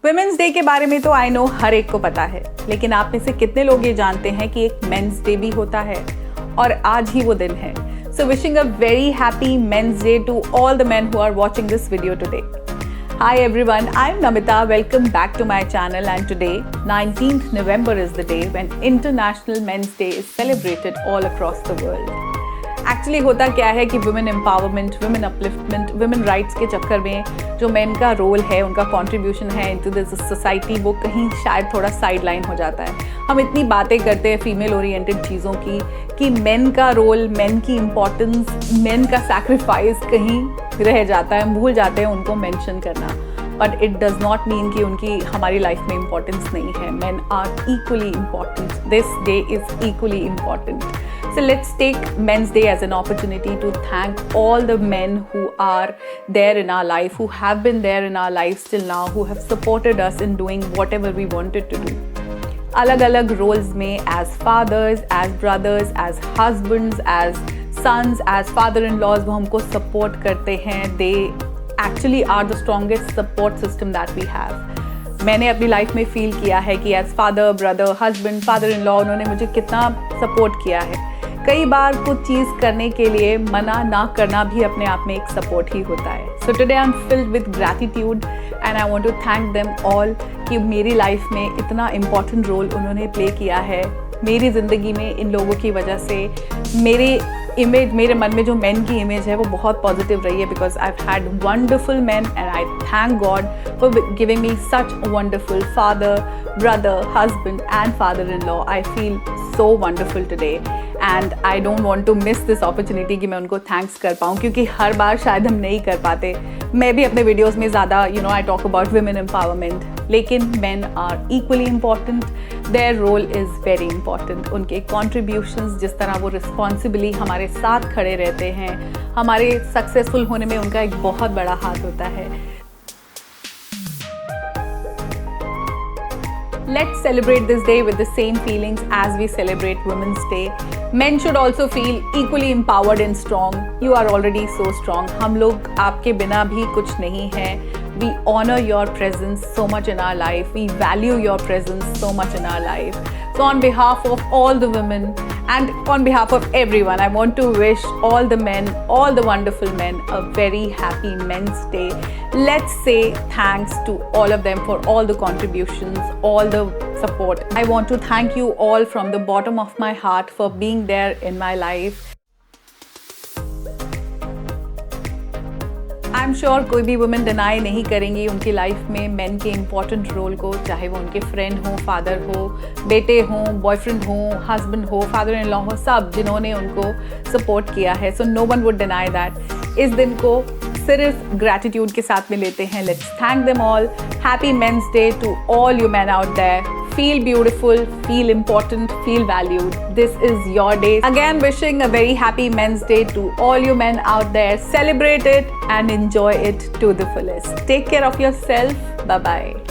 Women's day के बारे में तो आई नो हर एक को पता है, लेकिन आप में से कितने लोग ये जानते हैं कि एक मेंस डे भी होता है और आज ही वो दिन है। So wishing a very happy men's day to all the men who are watching this video today. Hi everyone, I am Namita. Welcome back to my channel, and today 19th November is the day when International Men's Day is celebrated all across the world. Actually होता क्या है कि women empowerment, women upliftment, women rights के चक्कर में जो main का role है, उनका कंट्रीब्यूशन है इनटू दिस सोसाइटी, वो कहीं शायद थोड़ा साइड लाइन हो जाता है। हम इतनी बातें करते हैं फीमेल ओरिएंटेड चीज़ों की कि मेन का रोल, मेन की इम्पोर्टेंस, मेन का सैक्रिफाइस कहीं रह जाता है, भूल जाते हैं उनको मेंशन करना। But it does not mean कि उनकी हमारी लाइफ में इम्पोर्टेंस नहीं है। Men are equally important, this day is equally important. So let's take Men's Day as an opportunity to thank all the men who are there in our life, who have been there in our lives till now, who have supported us in doing whatever we wanted to do. अलग अलग roles में, as fathers, as brothers, as husbands, as sons, as father-in-laws, वो हमको support करते हैं. They actually are the strongest support system that we have. मैंने अपनी life में फील किया है कि as father, brother, husband, father in law उन्होंने मुझे कितना सपोर्ट किया है। कई बार कुछ चीज़ करने के लिए मना ना करना भी अपने आप में एक सपोर्ट ही होता है। So today I am filled with gratitude and I want to thank them all कि मेरी लाइफ में इतना इम्पॉर्टेंट रोल उन्होंने प्ले किया है। मेरी ज़िंदगी में इन लोगों की वजह से मेरे मन में जो मेन की इमेज है वो बहुत पॉजिटिव रही है, because I had wonderful men and I thank God for giving me such wonderful father, brother, husband and father in law. I feel so wonderful today and I don't want to miss this opportunity कि मैं उनको thanks कर पाऊँ, क्योंकि हर बार शायद हम नहीं कर पाते. मैं भी अपने वीडियोज़ में ज़्यादा I talk about women empowerment, लेकिन men are equally important. Their role is very important. उनके कॉन्ट्रीब्यूशंस, जिस तरह वो रिस्पॉन्सिबली हमारे साथ खड़े रहते हैं, हमारे सक्सेसफुल होने में उनका एक बहुत बड़ा हाथ होता है. Let's celebrate this day with the same feelings as we celebrate Women's Day. Men should also feel equally empowered and strong. You are already so strong. हम लोग आपके बिना भी कुछ नहीं हैं. We honor your presence so much in our life. We value your presence so much in our life. So on behalf of all the women and on behalf of everyone, I want to wish all the men, all the wonderful men, a very happy Men's Day. Let's say thanks to all of them for all the contributions, all the support. I want to thank you all from the bottom of my heart for being there in my life. I am sure कोई भी women deny नहीं करेंगी उनकी life में main के important role को, चाहे वो उनके फ्रेंड हो, फादर हो, बेटे हों, बॉयफ्रेंड हो, हस्बैंड हो, फादर इन लॉ हो, सब जिन्होंने उनको सपोर्ट किया है. So no one would deny that. इस दिन को सिर्फ ग्रैटिट्यूड के साथ में लेते हैं. Let's thank them all. Happy men's day to all you man out there. Feel beautiful, feel important, feel valued. This is your day. Again, wishing a very happy Men's Day to all you men out there. Celebrate it and enjoy it to the fullest. Take care of yourself. Bye-bye.